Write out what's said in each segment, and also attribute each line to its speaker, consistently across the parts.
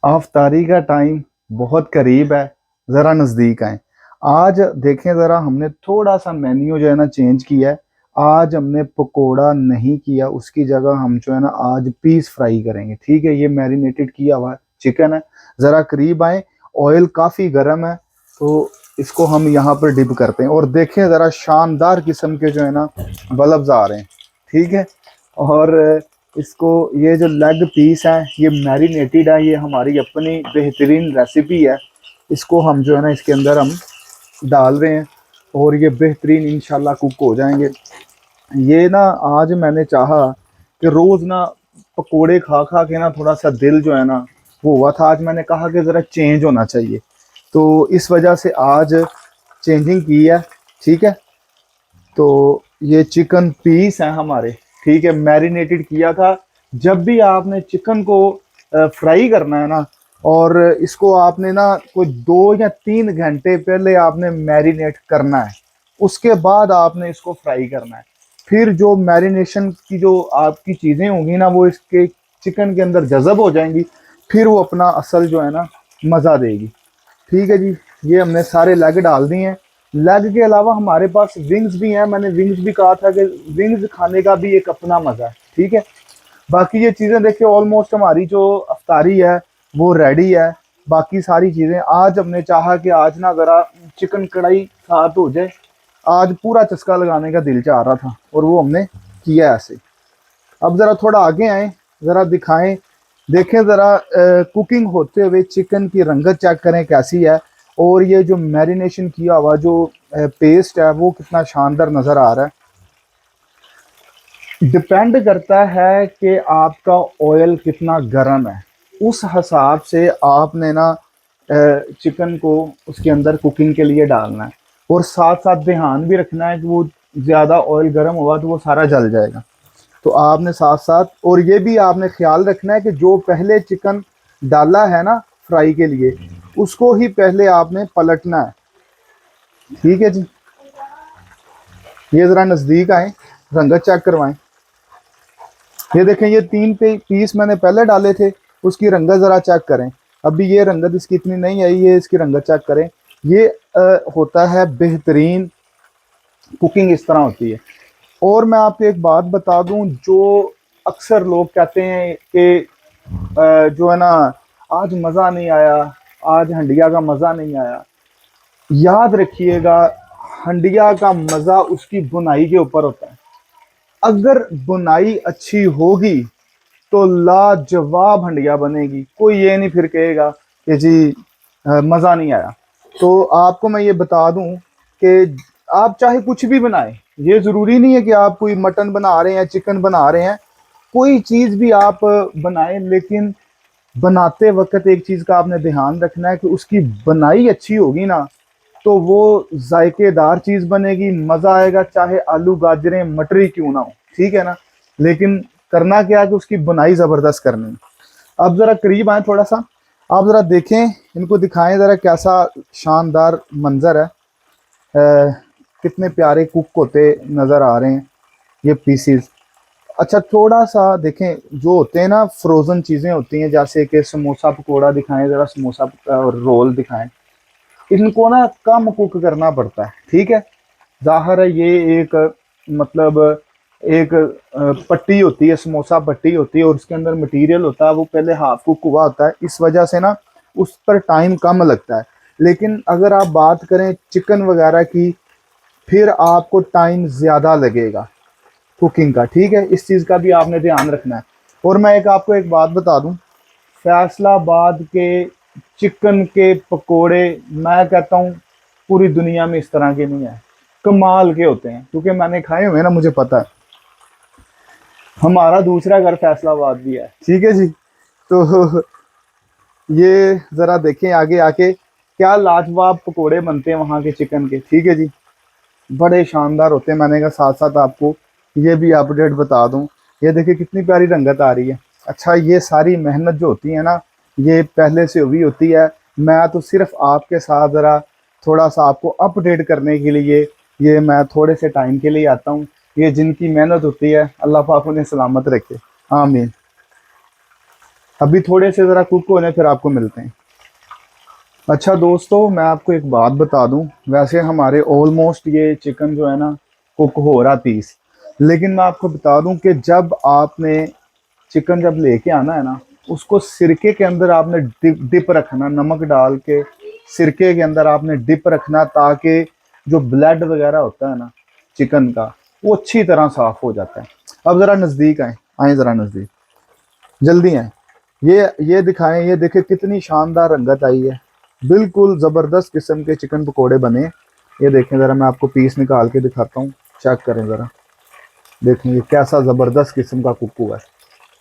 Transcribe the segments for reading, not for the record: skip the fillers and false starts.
Speaker 1: अफ्तारी का टाइम बहुत करीब है, ज़रा नज़दीक आए। आज देखें ज़रा, हमने थोड़ा सा मेन्यू जो है ना चेंज किया है। आज हमने पकोड़ा नहीं किया, उसकी जगह हम जो है ना आज पीस फ्राई करेंगे। ठीक है, ये मैरिनेटेड किया हुआ चिकन है। ज़रा करीब आए, ऑयल काफ़ी गर्म है, तो इसको हम यहाँ पर डिप करते हैं और देखें ज़रा शानदार किस्म के जो है ना बल्ब्स आ रहे हैं। ठीक है, और इसको, ये जो लेग पीस है ये मैरिनेटेड है, ये हमारी अपनी बेहतरीन रेसिपी है। इसको हम जो है ना इसके अंदर हम डाल रहे हैं और ये बेहतरीन इंशाल्लाह कुक हो जाएंगे। ये ना आज मैंने चाहा कि रोज़ ना पकोड़े खा खा के ना थोड़ा सा दिल जो है ना वो हुआ था। आज मैंने कहा कि ज़रा चेंज होना चाहिए, तो इस वजह से आज चेंजिंग की है। ठीक है, तो ये चिकन पीस हैं हमारे। ठीक है, मैरिनेटेड किया था। जब भी आपने चिकन को फ्राई करना है ना, और इसको आपने ना कोई 2 या 3 घंटे पहले आपने मैरिनेट करना है, उसके बाद आपने इसको फ्राई करना है। फिर जो मैरिनेशन की जो आपकी चीज़ें होंगी ना वो इसके चिकन के अंदर जज़ब हो जाएंगी, फिर वो अपना असल जो है ना मज़ा देगी। ठीक है जी, ये हमने सारे लेग डाल दिए हैं। लेग के अलावा हमारे पास विंग्स भी हैं। मैंने विंग्स भी कहा था कि विंग्स खाने का भी एक अपना मज़ा है। ठीक है, बाकी ये चीज़ें देखिए ऑलमोस्ट हमारी जो अफ्तारी है वो रेडी है। बाकी सारी चीज़ें आज हमने चाहा कि आज ना ज़रा चिकन कढ़ाई साथ हो जाए। आज पूरा चस्का लगाने का दिल चाह रहा था और वो हमने किया ऐसे। अब ज़रा थोड़ा आगे आए, ज़रा दिखाएं, देखें ज़रा कुकिंग होते हुए चिकन की रंगत चेक करें कैसी है। और ये जो मैरिनेशन किया हुआ जो पेस्ट है वो कितना शानदार नज़र आ रहा है। डिपेंड करता है कि आपका ऑयल कितना गर्म है, उस हिसाब से आपने ना चिकन को उसके अंदर कुकिंग के लिए डालना है। और साथ साथ ध्यान भी रखना है कि वो ज़्यादा ऑयल गर्म हुआ तो वो सारा जल जाएगा। तो आपने साथ साथ और ये भी आपने ख्याल रखना है कि जो पहले चिकन डाला है ना फ्राई के लिए, उसको ही पहले आपने पलटना है। ठीक है जी, ये ज़रा नज़दीक आए, रंगत चेक करवाएं। ये देखें, ये 3 पीस मैंने पहले डाले थे, उसकी रंगत ज़रा चेक करें। अभी ये रंगत इसकी इतनी नहीं आई, ये इसकी रंगत चेक करें। ये होता है बेहतरीन कुकिंग, इस तरह होती है। और मैं आपको एक बात बता दूं, जो अक्सर लोग कहते हैं कि जो है ना आज मज़ा नहीं आया, आज हंडिया का मज़ा नहीं आया। याद रखिएगा, हंडिया का मज़ा उसकी बुनाई के ऊपर होता है। अगर बुनाई अच्छी होगी तो लाजवाब हंडिया बनेगी। कोई ये नहीं फिर कहेगा कि जी मज़ा नहीं आया। तो आपको मैं ये बता दूं कि आप चाहे कुछ भी बनाएं, ये ज़रूरी नहीं है कि आप कोई मटन बना रहे हैं, चिकन बना रहे हैं, कोई चीज़ भी आप बनाएं, लेकिन बनाते वक्त एक चीज़ का आपने ध्यान रखना है कि उसकी बनाई अच्छी होगी ना तो वो जायकेदार चीज़ बनेगी, मज़ा आएगा, चाहे आलू गाजरें मटरी क्यों ना हो। ठीक है ना, लेकिन करना क्या है कि उसकी बुनाई ज़बरदस्त करनी है। अब ज़रा करीब आए थोड़ा सा, आप ज़रा देखें, इनको दिखाएं ज़रा कैसा शानदार मंजर है। कितने प्यारे कुक होते नज़र आ रहे हैं ये पीसीज। अच्छा, थोड़ा सा देखें, जो होते हैं ना फ्रोज़न चीज़ें होती हैं, जैसे कि समोसा पकोड़ा दिखाएं, ज़रा समोसा और रोल दिखाएं। इनको ना कम कुक करना पड़ता है। ठीक है, ज़ाहिर है ये एक मतलब एक पट्टी होती है, समोसा पट्टी होती है और उसके अंदर मटेरियल होता है, वो पहले हाफ कुक हुआ होता है, इस वजह से ना उस पर टाइम कम लगता है। लेकिन अगर आप बात करें चिकन वगैरह की, फिर आपको टाइम ज़्यादा लगेगा कुकिंग का। ठीक है, इस चीज़ का भी आपने ध्यान रखना है। और मैं आपको एक बात बता दूं, फैसलाबाद के चिकन के पकोड़े, मैं कहता हूँ पूरी दुनिया में इस तरह के नहीं है, कमाल के होते हैं। क्योंकि मैंने खाए हुए हैं ना, मुझे पता है। हमारा दूसरा घर फैसलाबाद भी है। ठीक है जी, तो ये ज़रा देखें आगे आके क्या लाजवाब पकोड़े बनते हैं वहाँ के चिकन के। ठीक है जी, बड़े शानदार होते हैं। मैंने कहा साथ साथ आपको ये भी अपडेट बता दूं। ये देखिए कितनी प्यारी रंगत आ रही है। अच्छा, ये सारी मेहनत जो होती है ना, ये पहले से हुई होती है। मैं तो सिर्फ आपके साथ ज़रा थोड़ा सा आपको अपडेट करने के लिए ये मैं थोड़े से टाइम के लिए आता हूँ। ये जिनकी मेहनत होती है, अल्लाह पाक उन्हें सलामत रखे, आमीन। अभी थोड़े से ज़रा कुक होने फिर आपको मिलते हैं। अच्छा दोस्तों, मैं आपको एक बात बता दूं, वैसे हमारे ऑलमोस्ट ये चिकन जो है ना कुक हो रहा पीस, लेकिन मैं आपको बता दूं कि जब आपने चिकन जब लेके आना है ना, उसको सिरके के अंदर आपने डिप रखना, नमक डाल के सिरके के अंदर आपने डिप रखना, ताकि जो ब्लड वगैरह होता है ना चिकन का, वो अच्छी तरह साफ हो जाता है। अब ज़रा नज़दीक आए, आए ज़रा नज़दीक, जल्दी आए। ये दिखाएं, ये देखें कितनी शानदार रंगत आई है, बिल्कुल ज़बरदस्त किस्म के चिकन पकोड़े बने। ये देखें ज़रा, मैं आपको पीस निकाल के दिखाता हूँ, चेक करें ज़रा, देखें ये कैसा ज़बरदस्त किस्म का कुक हुआ है।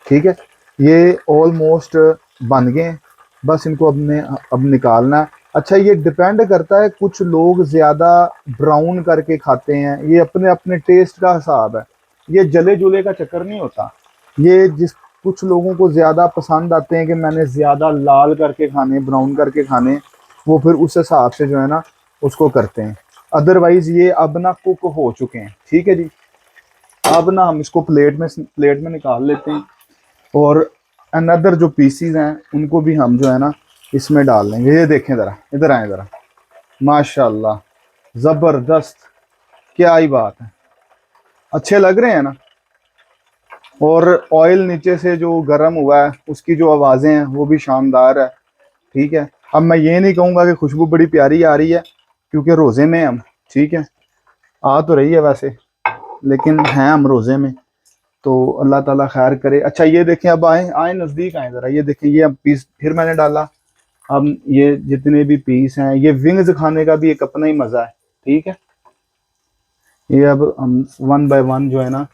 Speaker 1: ठीक है, ये ऑलमोस्ट बन गए, बस इनको अब निकालना है। अच्छा, ये डिपेंड करता है, कुछ लोग ज़्यादा ब्राउन करके खाते हैं, ये अपने अपने टेस्ट का हिसाब है, ये जले जुले का चक्कर नहीं होता। ये जिस कुछ लोगों को ज़्यादा पसंद आते हैं कि मैंने ज़्यादा लाल करके खाने, ब्राउन करके खाने, वो फिर उस हिसाब से जो है ना उसको करते हैं। अदरवाइज़ ये अब ना कुक हो चुके हैं। ठीक है जी, अब ना हम इसको प्लेट में निकाल लेते हैं, और अनदर जो पीसीज हैं उनको भी हम जो है ना इसमें डाल लेंगे। ये देखें ज़रा, इधर आए ज़रा, माशाल्लाह ज़बरदस्त, क्या ही बात है, अच्छे लग रहे हैं ना। और ऑयल नीचे से जो गर्म हुआ है उसकी जो आवाज़ें हैं वो भी शानदार है। ठीक है, अब मैं ये नहीं कहूँगा कि खुशबू बड़ी प्यारी आ रही है, क्योंकि रोज़े में हम, ठीक है, आ तो रही है वैसे, लेकिन हैं हम रोज़े में, तो अल्लाह ताला खैर करे। अच्छा ये देखें, अब आए आए नज़दीक आए ज़रा, ये देखें, ये अब पीस फिर मैंने डाला। अब ये जितने भी पीस हैं, ये विंग्स खाने का भी एक अपना ही मज़ा है। ठीक है, ये अब हम वन बाय वन जो है ना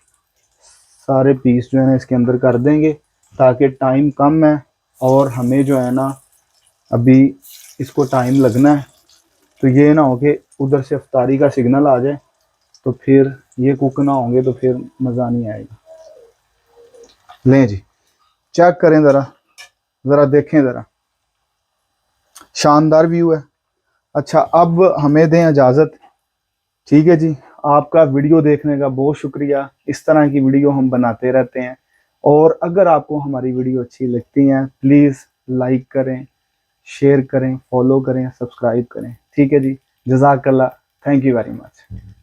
Speaker 1: सारे पीस जो है ना इसके अंदर कर देंगे, ताकि टाइम कम है और हमें जो है ना अभी इसको टाइम लगना है। तो ये ना हो कि उधर से इफ्तारी का सिग्नल आ जाए, तो फिर ये कुक ना होंगे तो फिर मज़ा नहीं आएगा। लें जी, चेक करें ज़रा, ज़रा देखें ज़रा, शानदार व्यू है। अच्छा, अब हमें दें इजाज़त। ठीक है जी, आपका वीडियो देखने का बहुत शुक्रिया। इस तरह की वीडियो हम बनाते रहते हैं, और अगर आपको हमारी वीडियो अच्छी लगती हैं प्लीज़ लाइक करें, शेयर करें, फॉलो करें, सब्सक्राइब करें। ठीक है जी, जज़ाकल्लाह, थैंक यू वेरी मच।